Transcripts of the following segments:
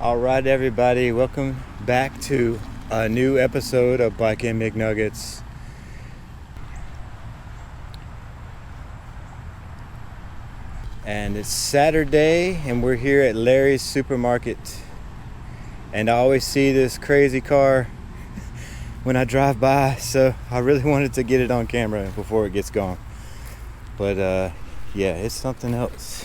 All right, everybody, welcome back to a new episode of Bikin McNuggets. And it's Saturday, and we're here at Larry's supermarket. And I always see this crazy car when I drive by, so I really wanted to get it on camera before it gets gone. But yeah, it's something else.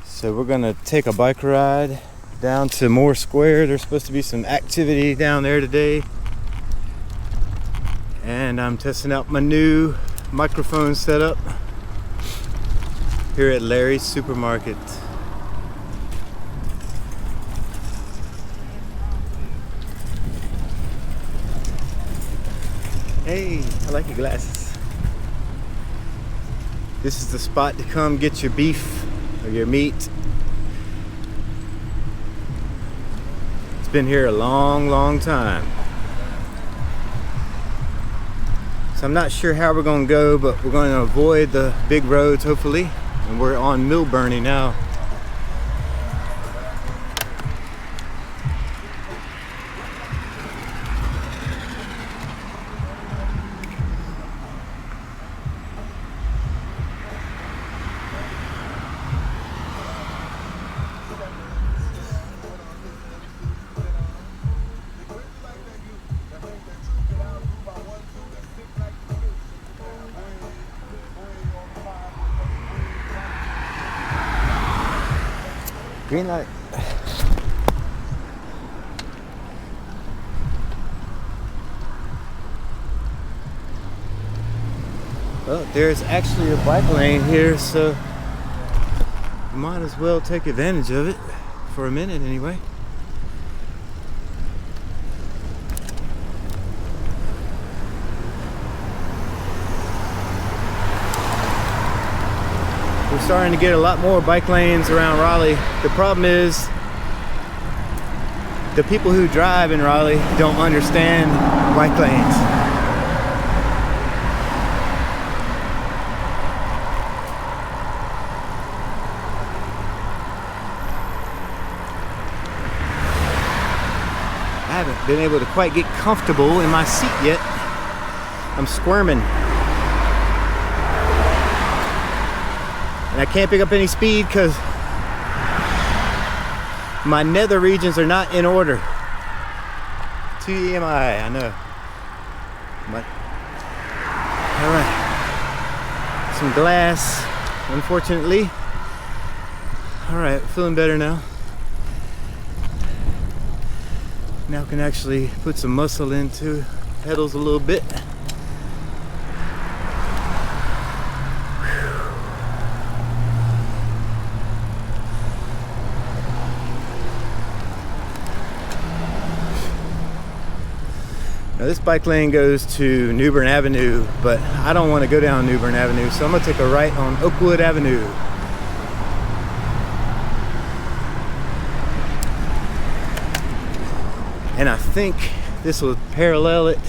So we're gonna take a bike ride down to Moore Square. There's supposed to be some activity down there today. And I'm testing out my new microphone setup here at Larry's supermarket. Hey, I like your glasses. This is the spot to come get your beef or your meat. Been here a long time, so I'm not sure how we're gonna go, but we're going to avoid the big roads hopefully, and we're on Milburnie now. Green light. Well, there's actually a bike lane here, so you might as well take advantage of it for a minute anyway. We're starting to get a lot more bike lanes around Raleigh. The problem is the people who drive in Raleigh don't understand bike lanes. I haven't been able to quite get comfortable in my seat yet. I'm squirming. And I can't pick up any speed because my nether regions are not in order. TMI, I know. But, all right. Some glass, unfortunately. All right, feeling better now. Now I can actually put some muscle into pedals a little bit. Now this bike lane goes to Newbern Avenue, but I don't want to go down Newbern Avenue, so I'm going to take a right on Oakwood Avenue. And I think this will parallel it.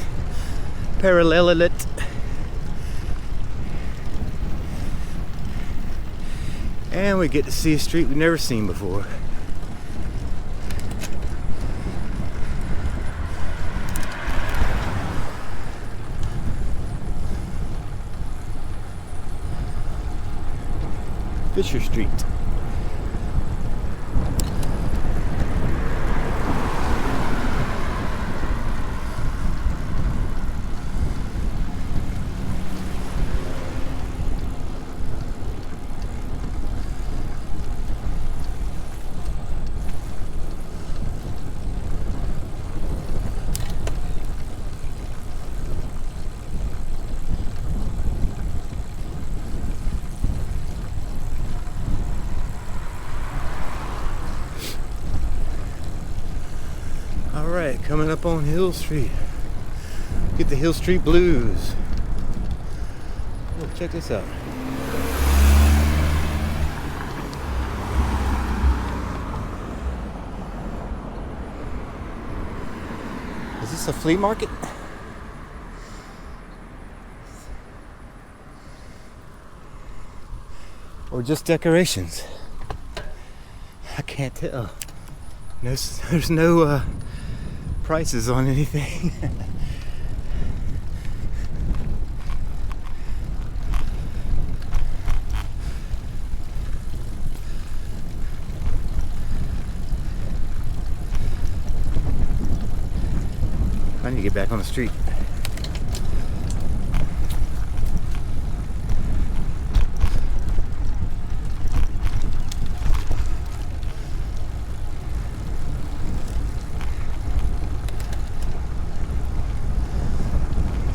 And we get to see a street we've never seen before. Fisher Street. Alright, coming up on Hill Street. Get the Hill Street blues. Oh, check this out. Is this a flea market? Or just decorations? I can't tell. There's no prices on anything. I need to get back on the street.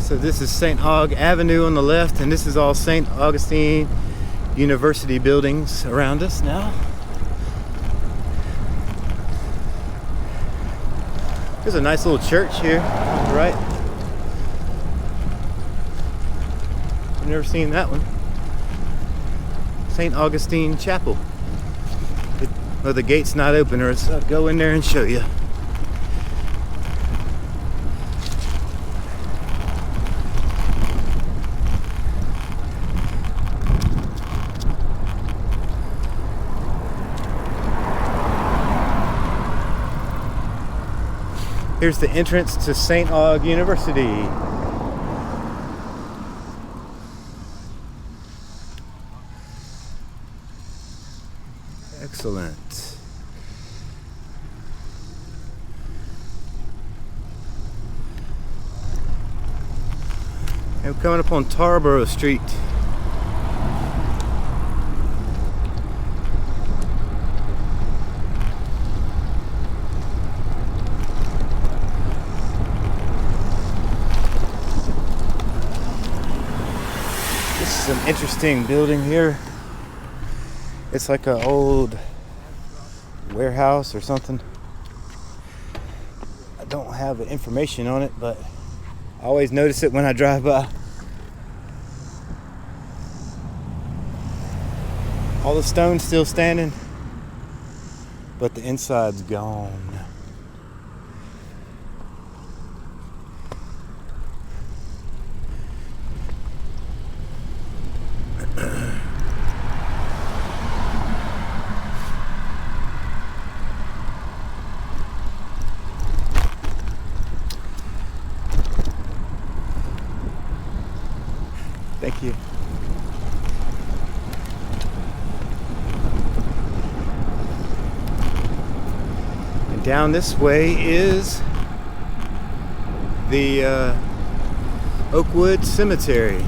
So this is St. Aug Avenue on the left, and this is all St. Augustine University buildings around us now. There's a nice little church here, right? I've never seen that one. St. Augustine Chapel. Well, the gate's not open, or I'll go in there and show you. Here's the entrance to St. Aug University. Excellent. And we're coming up on Tarboro Street. An interesting building here. It's like an old warehouse or something. I don't have the information on it, but I always notice it when I drive by. All the stone's still standing, but the inside's gone. Thank you. And down this way is the Oakwood Cemetery.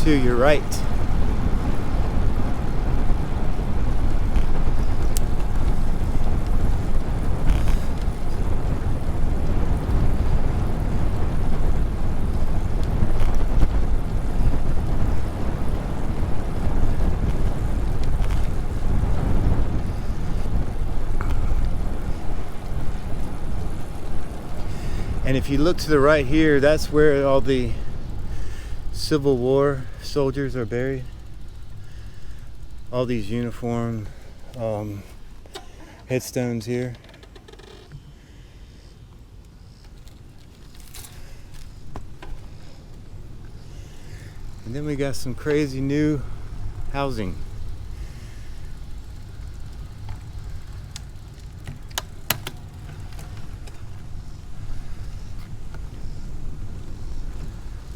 To your right. And if you look to the right here, that's where all the Civil War soldiers are buried. All these uniform headstones here. And then we got some crazy new housing.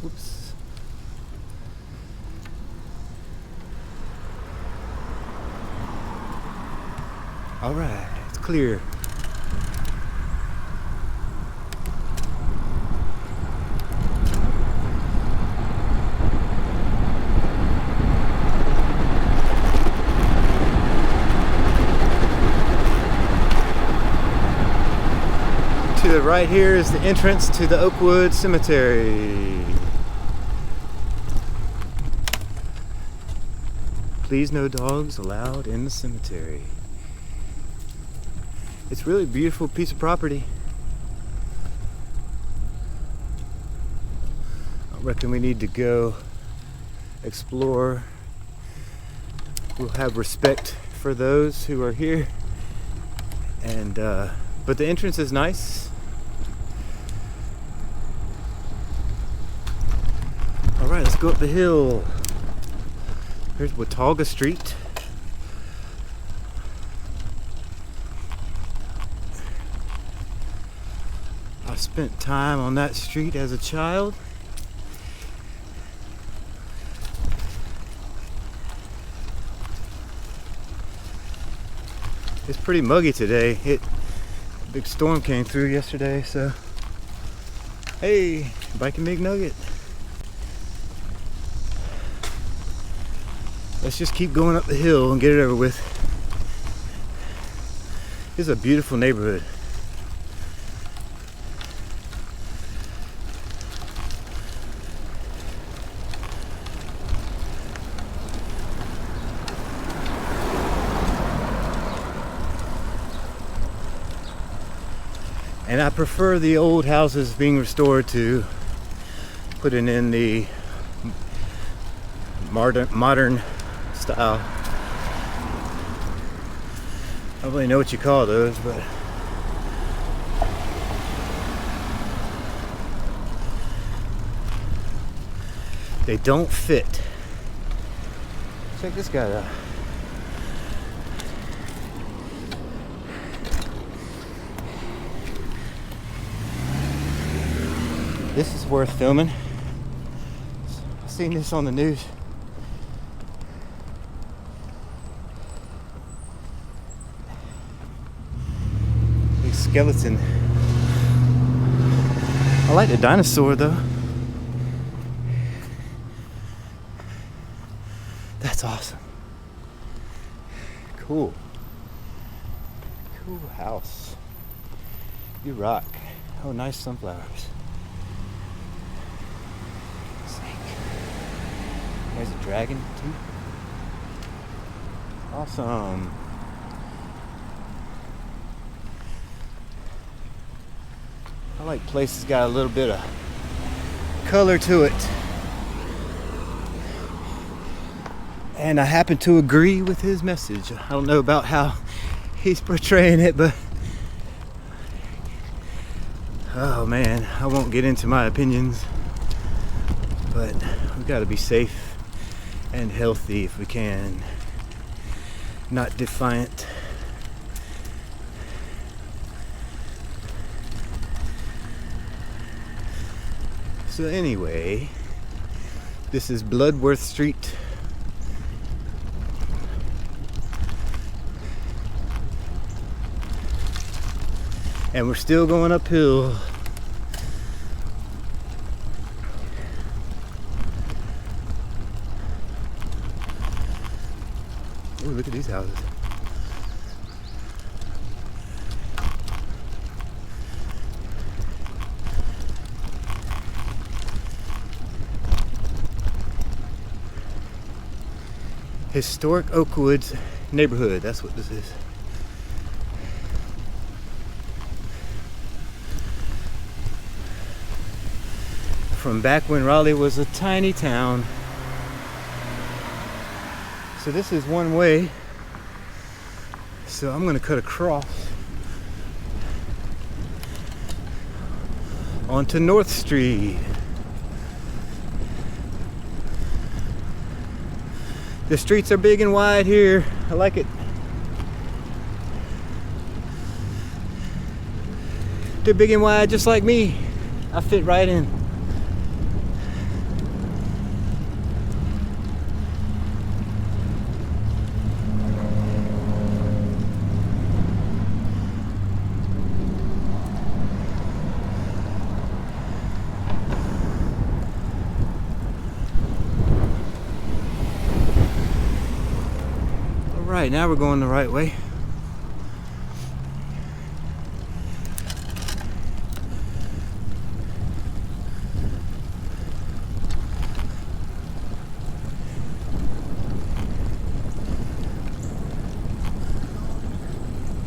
Oops. All right, it's clear. To the right here is the entrance to the Oakwood Cemetery. Please, no dogs allowed in the cemetery. It's really a beautiful piece of property. I reckon we need to go explore. We'll have respect for those who are here. And but the entrance is nice. Alright, let's go up the hill. Here's Watauga Street. I spent time on that street as a child. It's pretty muggy today. A big storm came through yesterday, so hey, Bikin McNugget. Let's just keep going up the hill and get it over with. This is a beautiful neighborhood. And I prefer the old houses being restored to putting in the modern style. I don't really know what you call those, but they don't fit. Check this guy out. This is worth filming. I've seen this on the news. Big skeleton. I like the dinosaur though. That's awesome. Cool. Cool house. You rock. Oh, nice sunflowers. There's a dragon too. Awesome. I like places got a little bit of color to it. And I happen to agree with his message. I don't know about how he's portraying it, but oh man, I won't get into my opinions. But we gotta be safe and healthy if we can, not defiant. So anyway, this is Bloodworth Street. And we're still going uphill. Ooh, look at these houses. Historic Oakwoods neighborhood, that's what this is. From back when Raleigh was a tiny town. So this is one way. So I'm gonna cut across onto North Street. The streets are big and wide here. I like it. They're big and wide just like me. I fit right in. Alright, now we're going the right way.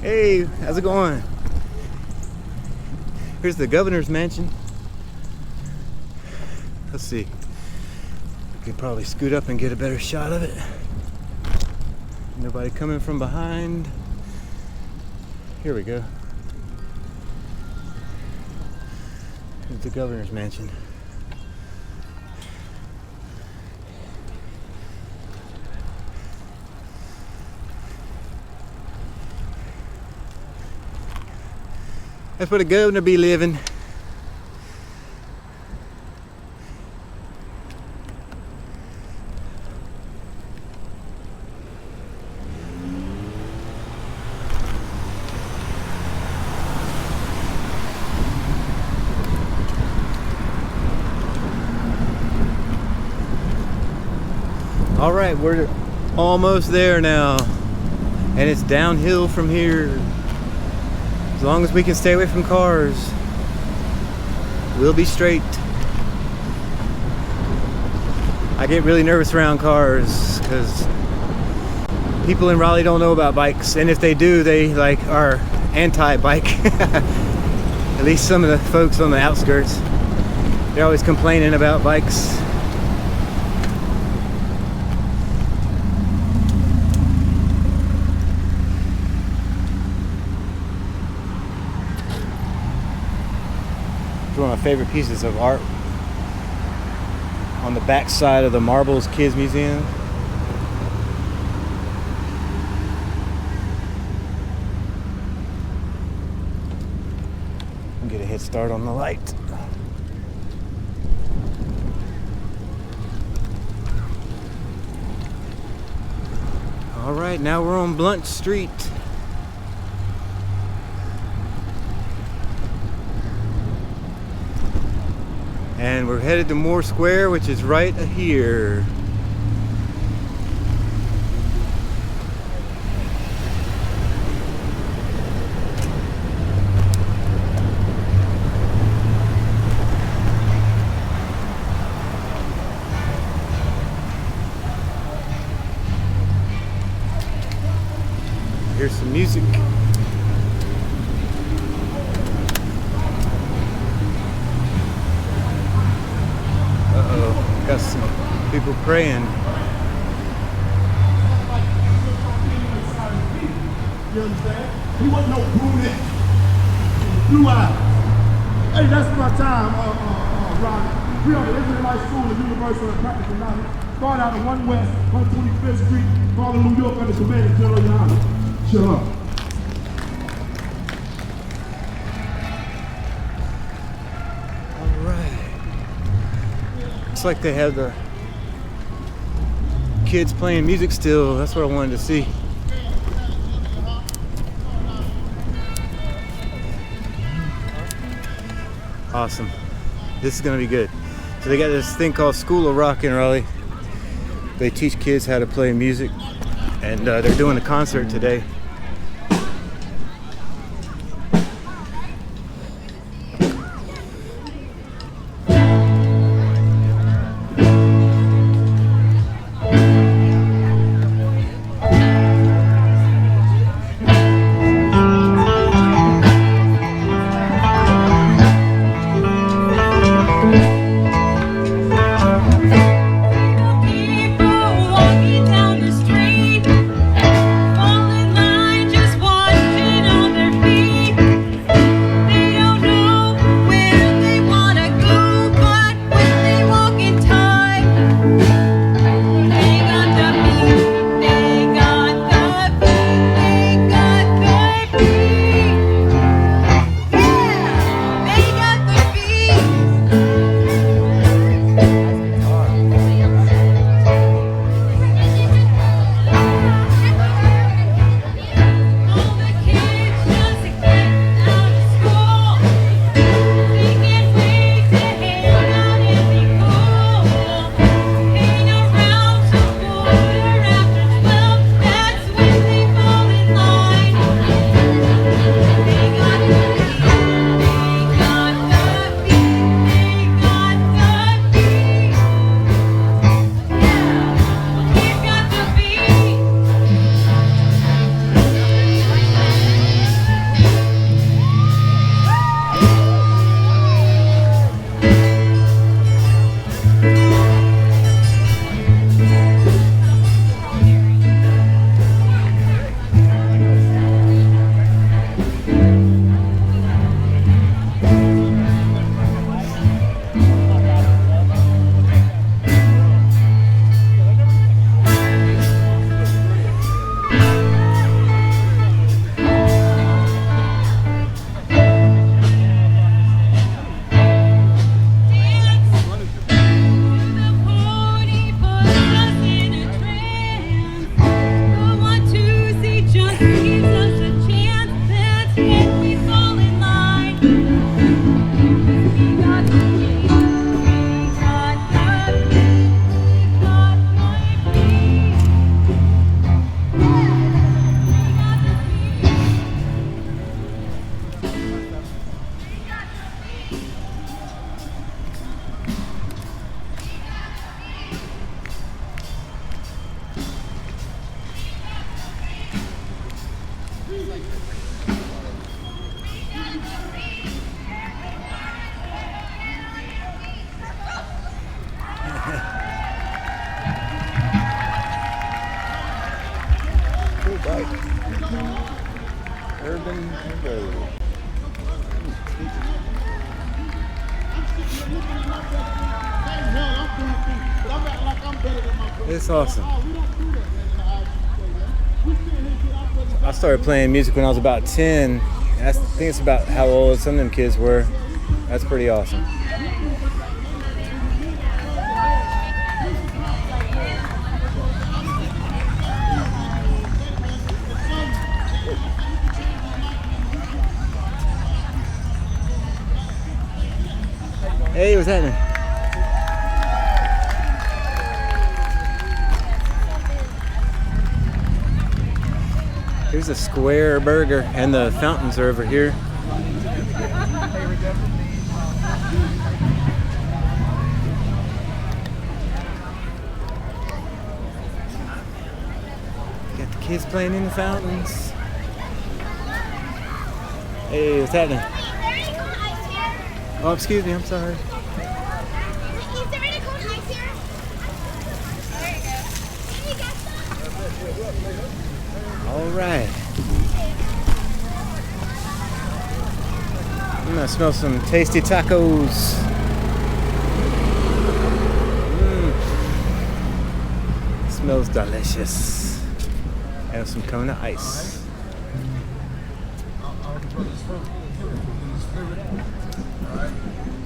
Hey, how's it going? Here's the governor's mansion. Let's see. We could probably scoot up and get a better shot of it. Nobody coming from behind. Here we go. Here's the governor's mansion. That's where the governor be living. All right, we're almost there now, and it's downhill from here. As long as we can stay away from cars, we'll be straight. I get really nervous around cars because people in Raleigh don't know about bikes, and if they do, they like are anti-bike. At least some of the folks on the outskirts, they're always complaining about bikes. One of my favorite pieces of art on the back side of the Marbles Kids Museum. I'll get a head start on the light. All right, now we're on Blunt Street. And we're headed to Moore Square, which is right here. Here's some music. Got some people praying. You understand? He wasn't no brunette, blue eyes. Hey, that's my time, Ronnie. We are the Israelite School of Universal and Practical Knowledge. Start out at 1 West, 125th Street, Harlem, New York, under command of General Your Honor. Shut up. Looks like they have the kids playing music still. That's what I wanted to see. Awesome. This is gonna be good. So they got this thing called School of Rock in Raleigh. They teach kids how to play music, and they're doing a concert today. Walking down the street, falling Cool bike. Urban Road. It's awesome. I started playing music when I was about 10. I think it's about how old some of them kids were. That's pretty awesome. Hey, what's happening? Here's a square burger, and the fountains are over here. Got the kids playing in the fountains. Hey, what's happening? Oh, excuse me, I'm sorry. All right. I'm gonna smell some tasty tacos. Smells delicious. And some Kona ice.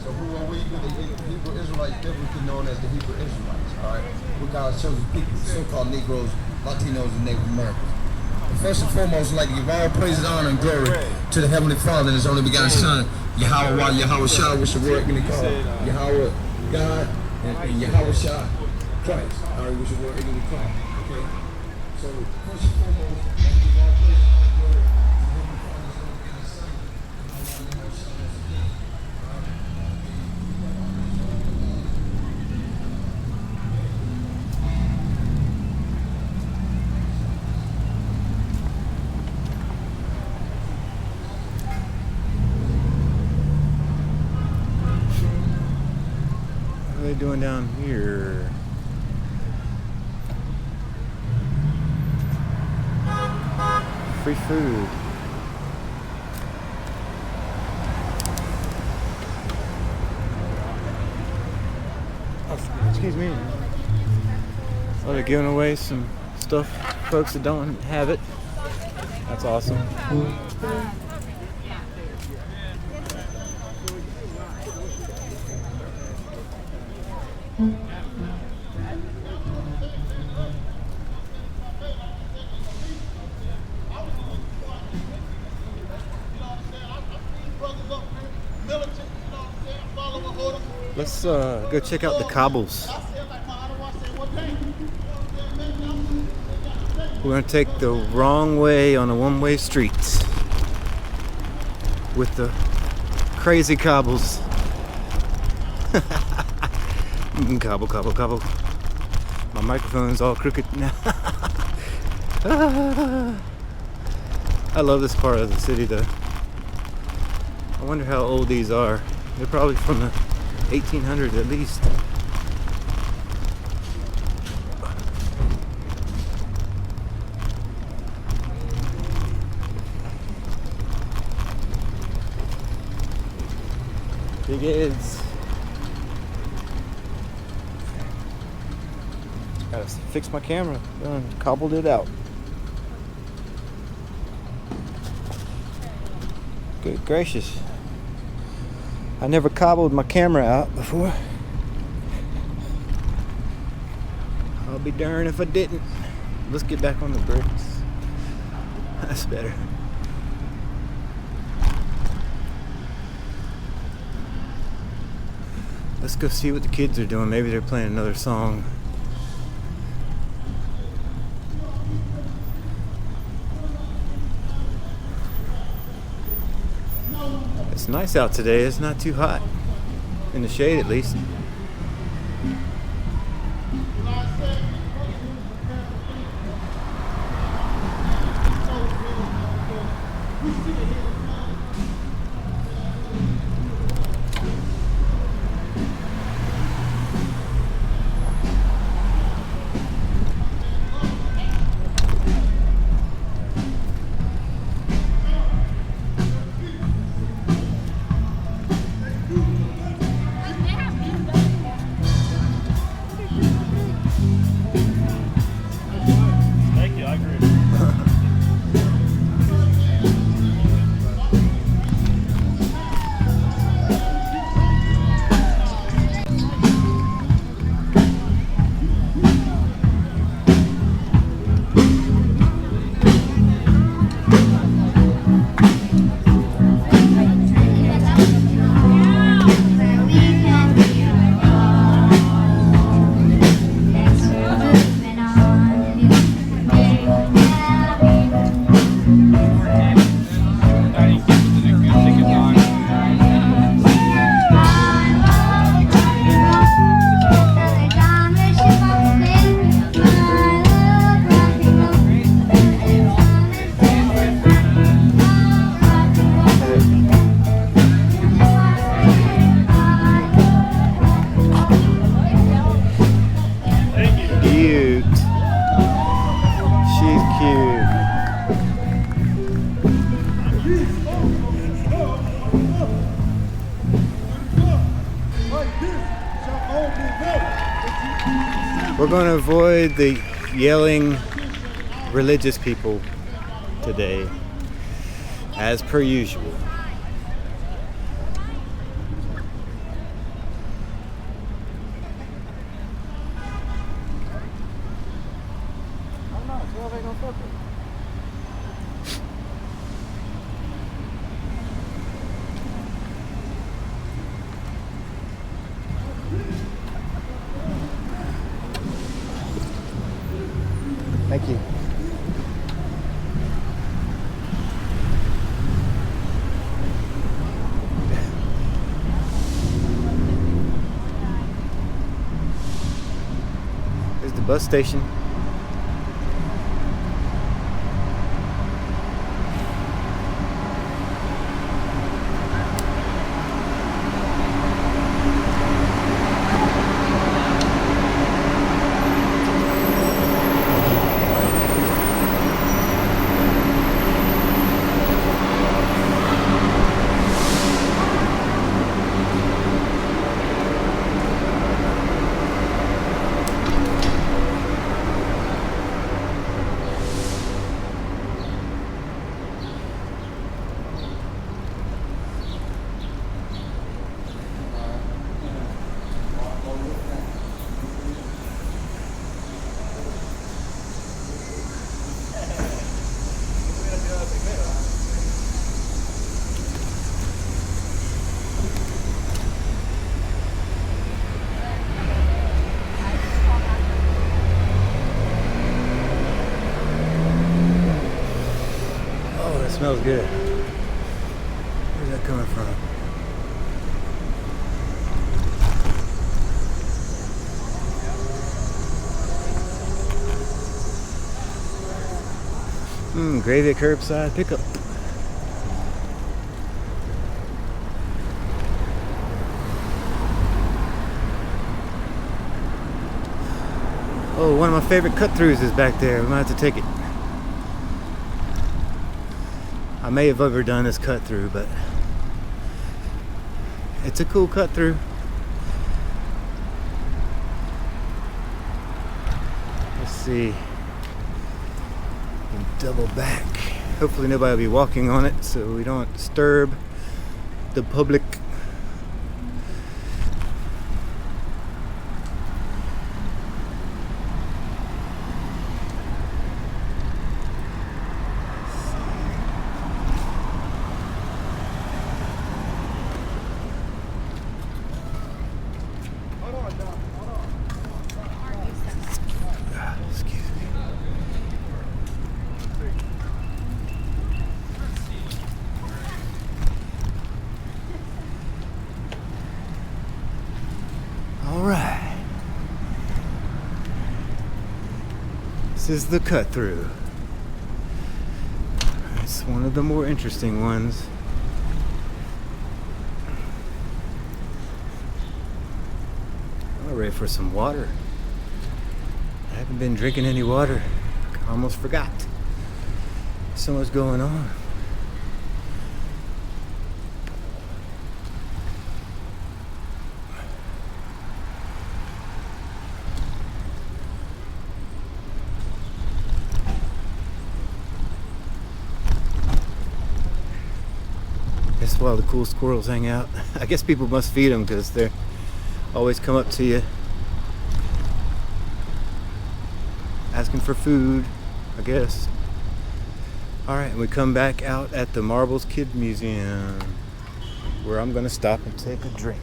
So who are we? The Hebrew Israelites, biblically known as the Hebrew Israelites. All right, we God's chosen people, so-called Negroes, Latinos, and Native Americans. But first and foremost, like give all praises, honor, and glory to the Heavenly Father and His only begotten Son, Yahweh, Yahweh Shah, which the word really called Yahweh, God, and Yahweh Shah, Christ. All right, which the word really called. Okay. So first and foremost, like give all praises, honor, and glory to the Heavenly Father and His only begotten Son. What are they doing down here? Free food. Oh, excuse me. Oh, they're giving away some stuff to folks that don't have it. That's awesome. Let's go check out the cobbles. We're gonna take the wrong way on a one-way street with the crazy cobbles. Cobble, cobble, cobble. My microphone's all crooked now. I love this part of the city though. I wonder how old these are. They're probably from the 1800s at least. Big heads. Gotta fix my camera. Done cobbled it out. Good gracious. I never cobbled my camera out before. I'll be darned if I didn't. Let's get back on the bricks. That's better. Let's go see what the kids are doing. Maybe they're playing another song. It's nice out today. It's not too hot. In the shade at least. We're going to avoid the yelling religious people today, as per usual. Thank you. There's the bus station. Smells good. Where's that coming from? Gravy at curbside pickup. Oh, one of my favorite cut-throughs is back there. We might have to take it. I may have overdone this cut through, but it's a cool cut through. Let's see. Double back. Hopefully nobody will be walking on it so we don't disturb the public. This is the cut through. It's one of the more interesting ones. I'm ready for some water. I haven't been drinking any water. I almost forgot. So much going on. That's why the cool squirrels hang out. I guess people must feed them because they always come up to you asking for food, I guess. Alright, we come back out at the Marbles Kid Museum where I'm gonna stop and take a drink.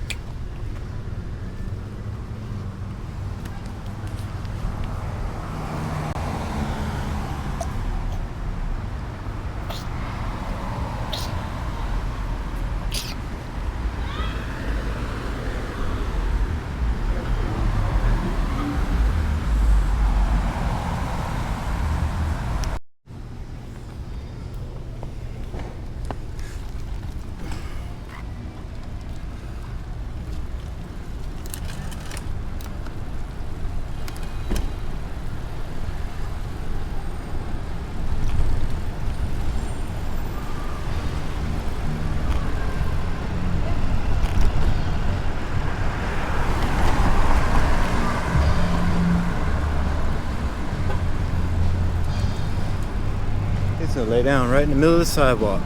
lay down right in the middle of the sidewalk.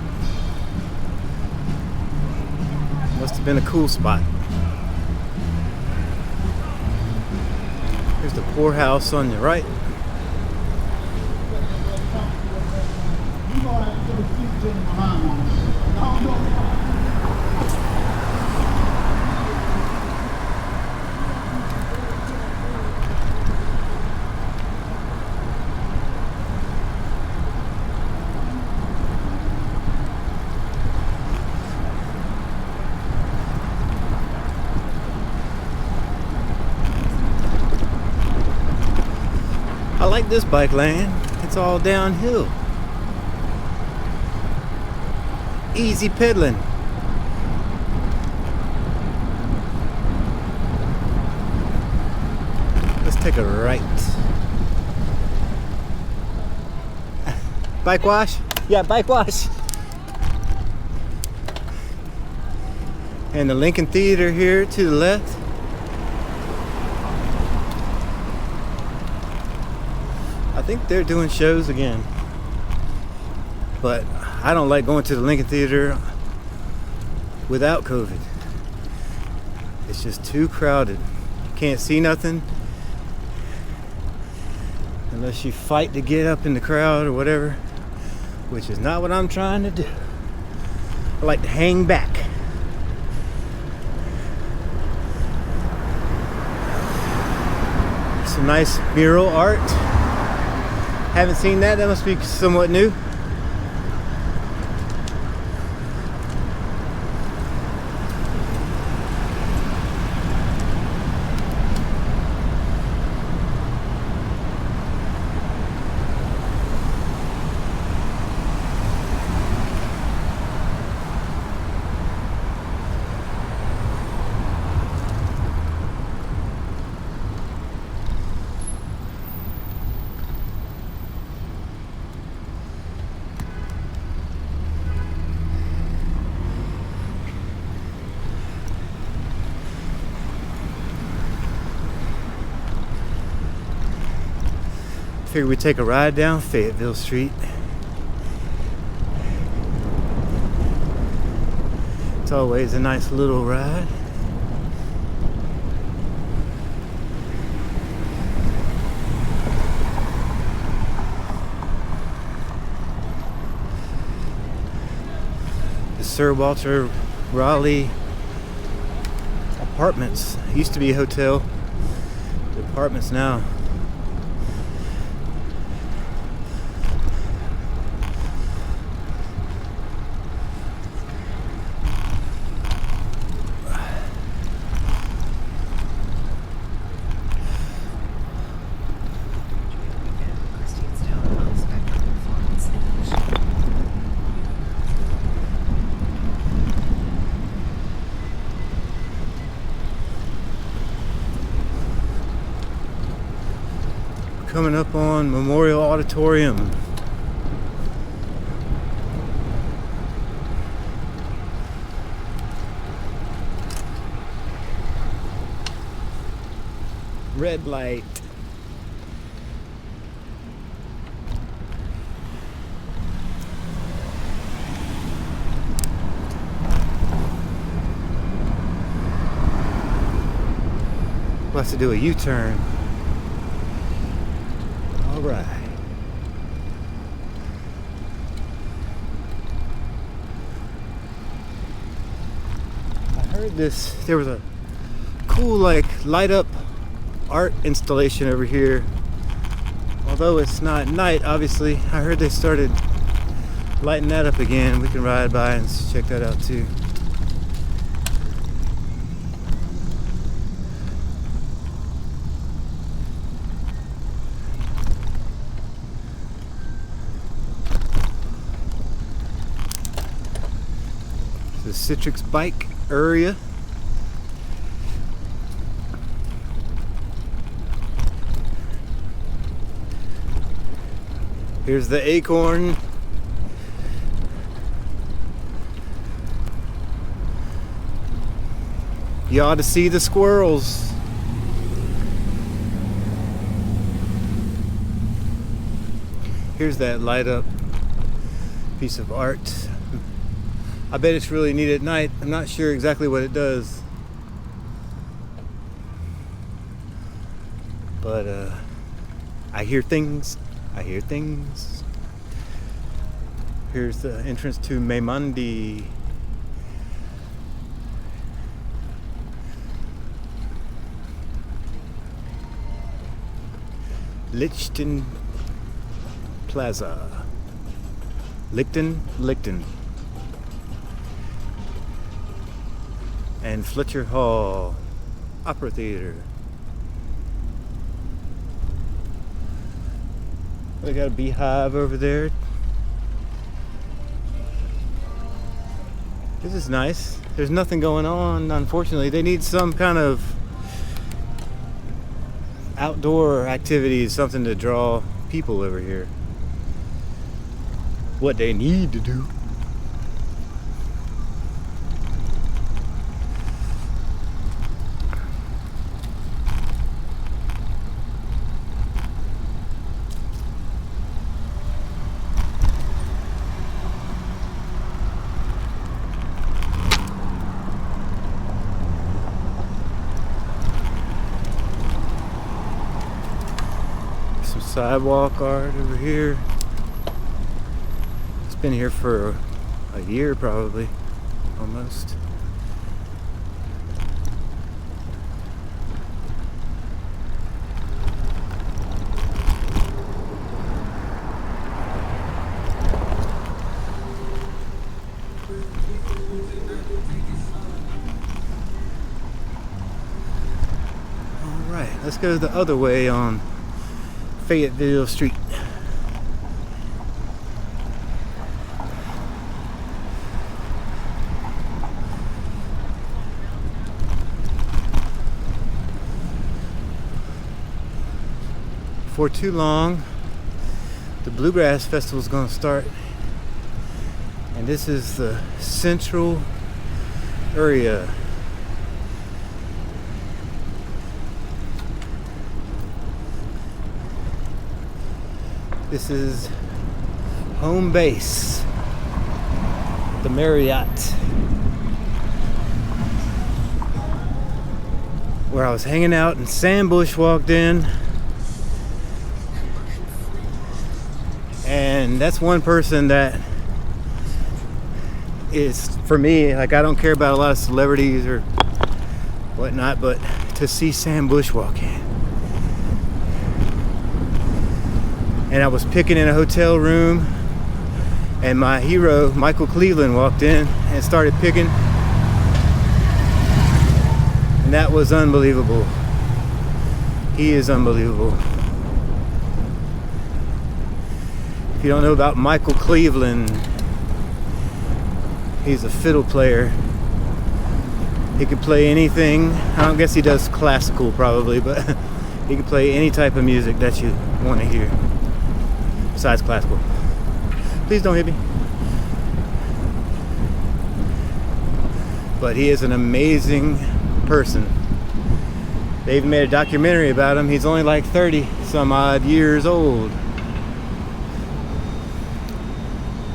Must have been a cool spot. Here's the poorhouse on the right. I like this bike lane. It's all downhill. Easy pedaling. Let's take a right. Bike wash? Yeah, bike wash. And the Lincoln Theater here to the left. I think they're doing shows again, but I don't like going to the Lincoln Theater without COVID. It's just too crowded. Can't see nothing unless you fight to get up in the crowd or whatever, which is not what I'm trying to do. I like to hang back. Some nice mural art. Haven't seen that. That must be somewhat new. Figure we take a ride down Fayetteville Street. It's always a nice little ride. The Sir Walter Raleigh Apartments. It used to be a hotel. The apartments now. Coming up on Memorial Auditorium. Red light. We'll have to do a U-turn. All right. I heard there was a cool light up art installation over here. Although it's not night, obviously. I heard they started lighting that up again. We can ride by and check that out too. The Citrix bike area. Here's the acorn. You ought to see the squirrels. Here's that light up piece of art. I bet it's really neat at night. I'm not sure exactly what it does. But I hear things. I hear things. Here's the entrance to Maimandi. Lichten Plaza. Lichten. And Fletcher Hall Opera Theater. They got a beehive over there. This is nice. There's nothing going on, unfortunately. They need some kind of outdoor activities, something to draw people over here. What they need to do. Sidewalk art over here. It's been here for a year probably, almost. All right, let's go the other way on Fayetteville Street. For too long, the Bluegrass Festival is going to start, and this is the central area. This is home base, the Marriott, where I was hanging out, and Sam Bush walked in, and that's one person that is, for me, like, I don't care about a lot of celebrities or whatnot, but to see Sam Bush walk in. And I was picking in a hotel room, and my hero, Michael Cleveland, walked in and started picking. And that was unbelievable. He is unbelievable. If you don't know about Michael Cleveland, he's a fiddle player. He could play anything. I don't guess he does classical probably, but he can play any type of music that you want to hear. Besides classical. Please don't hit me. But he is an amazing person. They even made a documentary about him. He's only like 30 some odd years old.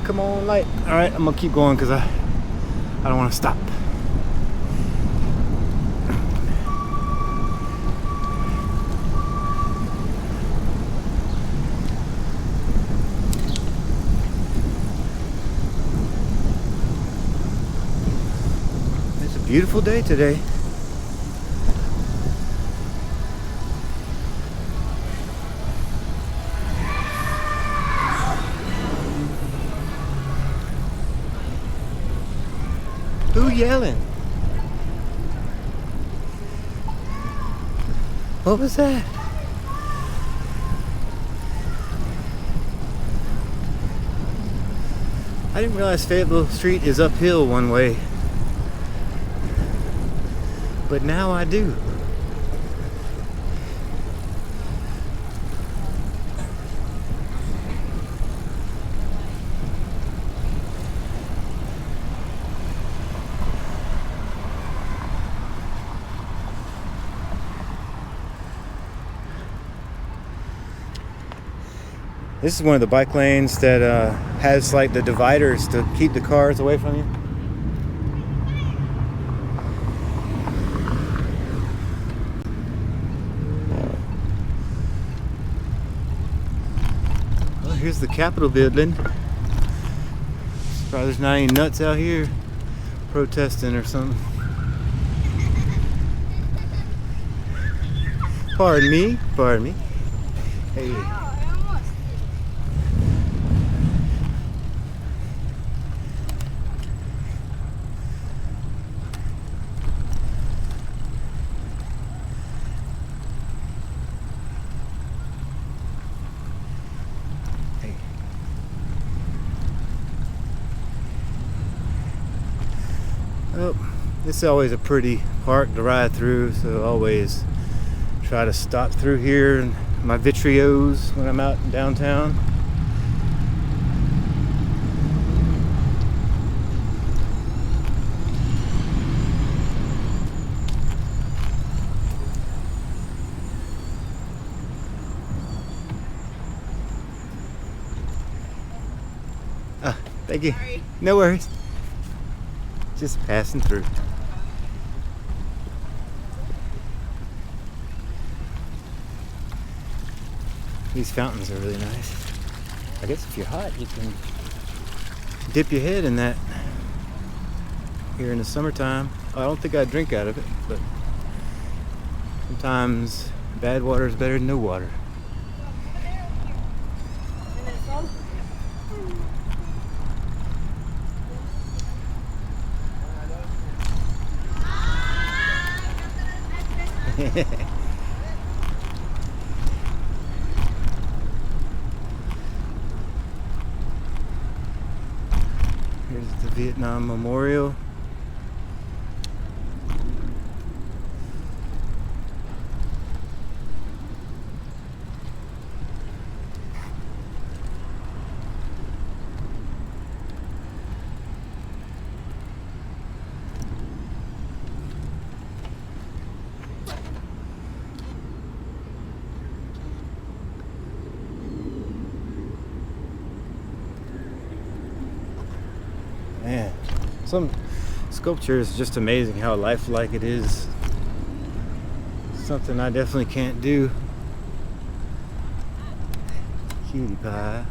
Come on, light. Alright, I'm gonna keep going because I don't want to stop. Beautiful day today. Who yelling? What was that? I didn't realize Fayetteville Street is uphill one way. But now I do. This is one of the bike lanes that has like the dividers to keep the cars away from you. Well, here's the Capitol building. Probably there's not any nuts out here protesting or something. Pardon me, pardon me. Hey. Oh, this is always a pretty park to ride through, so always try to stop through here in my Vitrios when I'm out in downtown. Ah, thank you. Sorry. No worries. Just passing through. These fountains are really nice. I guess if you're hot, you can dip your head in that here in the summertime. I don't think I'd drink out of it, but sometimes bad water is better than no water. Here's the Vietnam Memorial. Man, some sculpture is just amazing how lifelike it is. Something I definitely can't do. Cutie pie.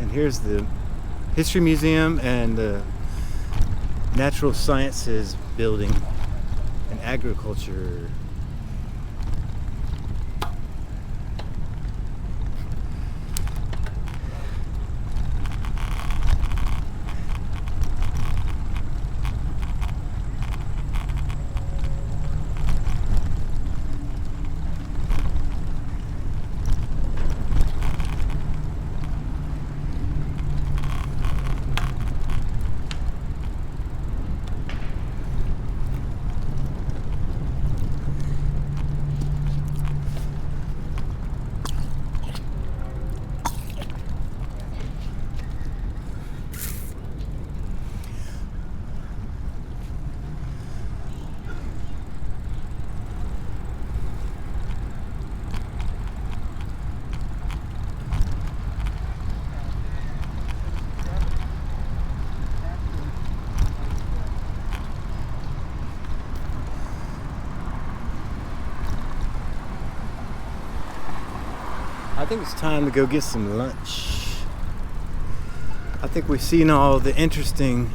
And here's the History Museum and the Natural Sciences Building and Agriculture. I think it's time to go get some lunch. I think we've seen all the interesting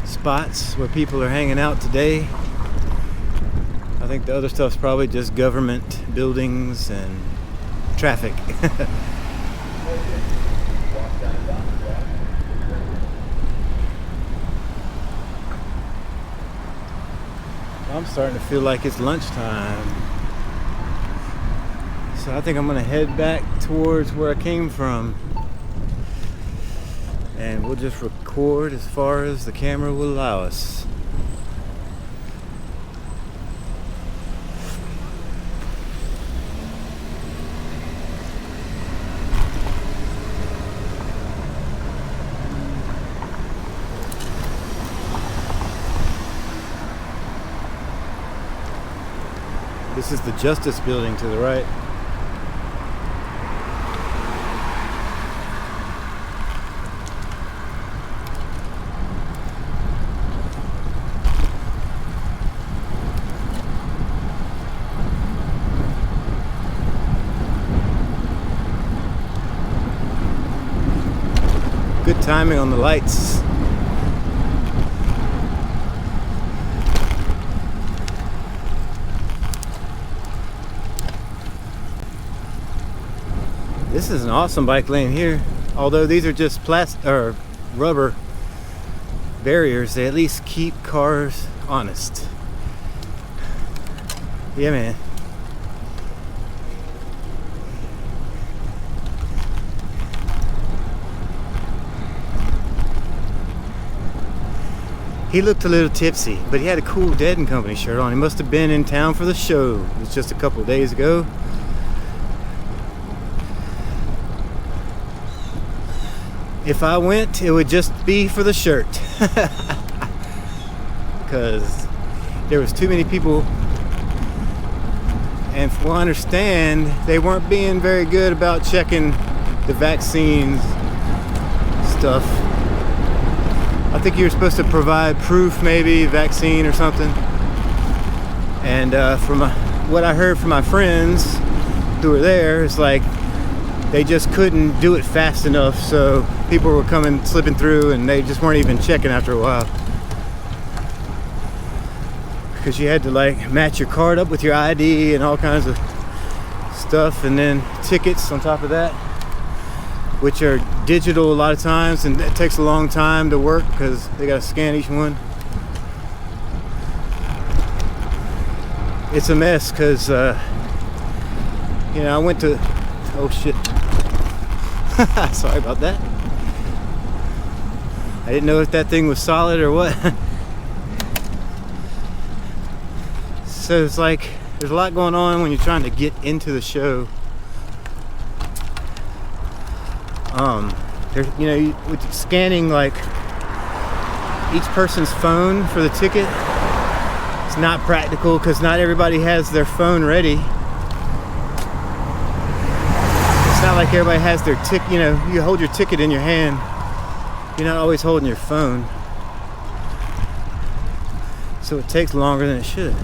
spots where people are hanging out today. I think the other stuff's probably just government buildings and traffic. I'm starting to feel like it's lunchtime. So I think I'm gonna head back towards where I came from. And we'll just record as far as the camera will allow us. This is the Justice Building to the right. Good timing on the lights. This is an awesome bike lane here. Although these are just plastic or rubber barriers, they at least keep cars honest. Yeah, man. He looked a little tipsy, but he had a cool Dead & Company shirt on. He must have been in town for the show. It was just a couple of days ago. If I went, it would just be for the shirt. Because there was too many people. And from what I understand, they weren't being very good about checking the vaccines stuff. I think you're supposed to provide proof, maybe vaccine or something. And from what I heard from my friends who were there, it's like they just couldn't do it fast enough, so people were coming, slipping through, and they just weren't even checking after a while. Because you had to like match your card up with your ID and all kinds of stuff, and then tickets on top of that, which are digital a lot of times, and it takes a long time to work because they got to scan each one. It's a mess because you know, I went to, oh shit, sorry about that. I didn't know if that thing was solid or what. So it's like there's a lot going on when you're trying to get into the show. There's, you know, with scanning like each person's phone for the ticket, it's not practical because not everybody has their phone ready. It's not like everybody has their ticket. You know, you hold your ticket in your hand. You're not always holding your phone, so it takes longer than it should.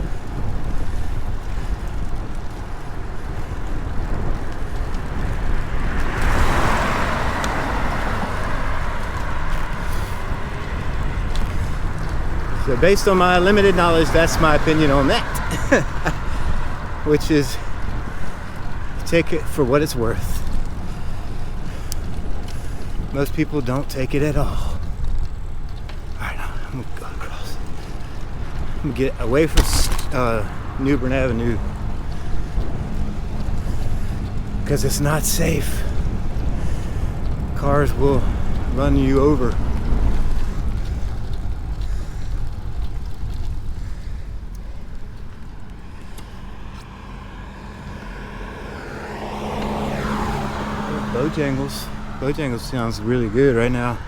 So based on my limited knowledge, that's my opinion on that. Which is, take it for what it's worth. Most people don't take it at all. Alright, I'm gonna go across. I'm gonna get away from New Bern Avenue, because it's not safe. Cars will run you over. Bojangles. Bojangles sounds really good right now.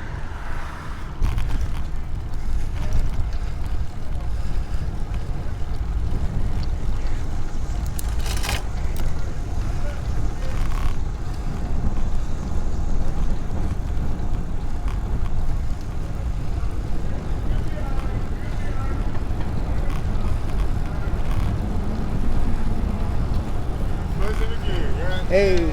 Hey.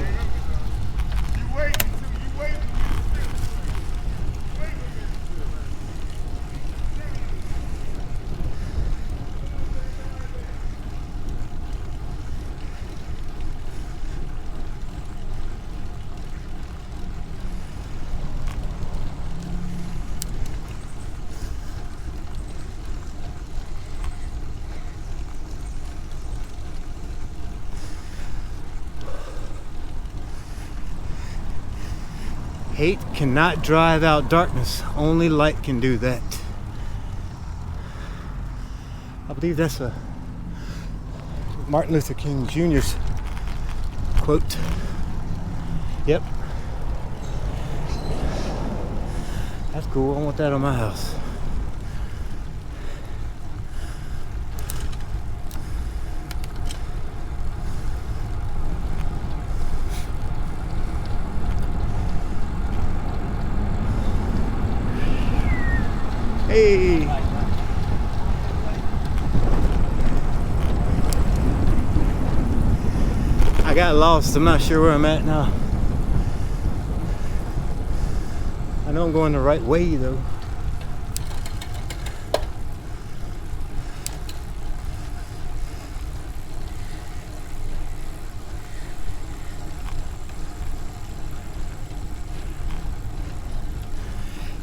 Hate cannot drive out darkness. Only light can do that. I believe that's a Martin Luther King Jr.'s quote. Yep. That's cool. I want that on my house. Hey! I got lost. I'm not sure where I'm at now. I know I'm going the right way though.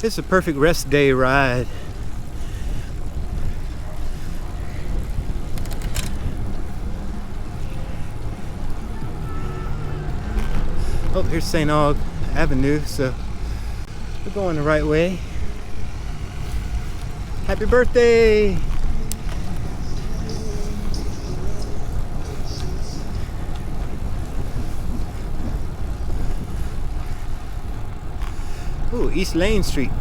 It's a perfect rest day ride. Oh, here's St. Aug Avenue, so we're going the right way. Happy birthday! Ooh, East Lane Street.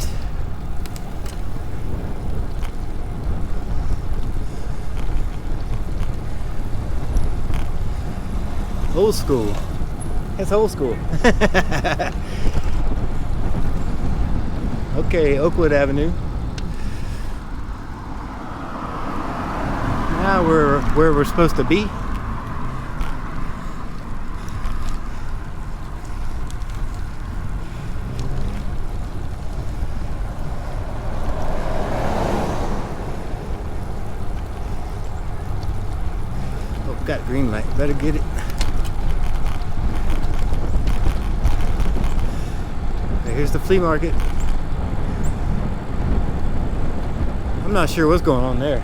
Old school. That's old school. Okay, Oakwood Avenue. Now we're where we're supposed to be. Oh, got a green light. Better get it. Here's the flea market. I'm not sure what's going on there.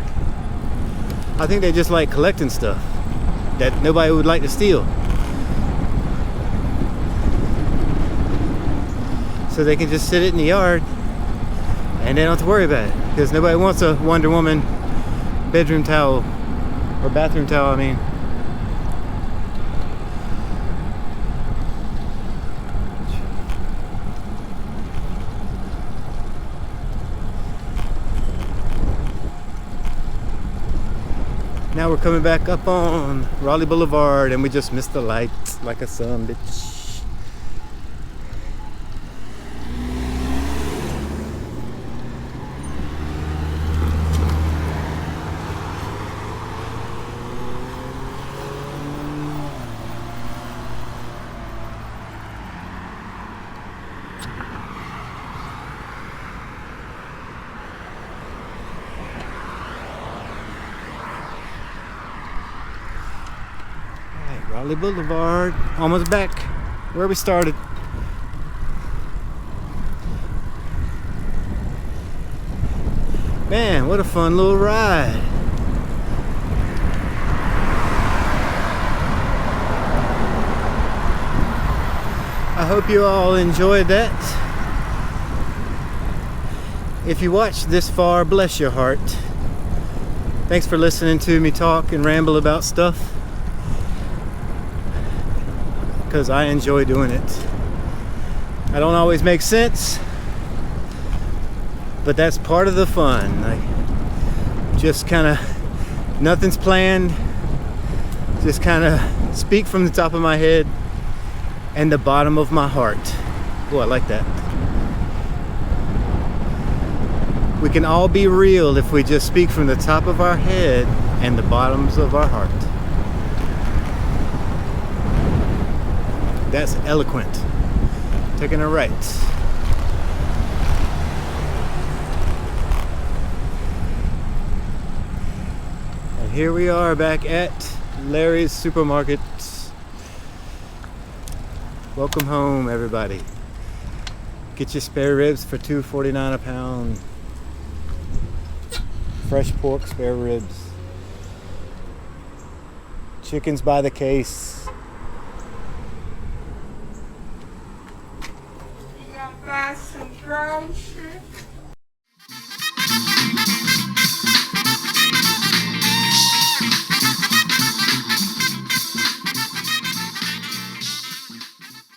I think they just like collecting stuff that nobody would like to steal. So they can just sit it in the yard and they don't have to worry about it. Because nobody wants a Wonder Woman bedroom towel or bathroom towel, I mean. Now we're coming back up on Raleigh Boulevard and we just missed the lights like a son bitch. Raleigh Boulevard, almost back where we started. Man, what a fun little ride. I hope you all enjoyed that. If you watched this far, bless your heart. Thanks for listening to me talk and ramble about stuff. Because I enjoy doing it. I don't always make sense, but that's part of the fun. Like, just kind of, nothing's planned. Just kind of speak from the top of my head and the bottom of my heart. Oh, I like that. We can all be real if we just speak from the top of our head and the bottoms of our heart. That's eloquent. Taking a right. And here we are back at Larry's Supermarket. Welcome home, everybody. Get your spare ribs for $2.49 a pound. Fresh pork spare ribs. Chickens by the case. Buy some groceries.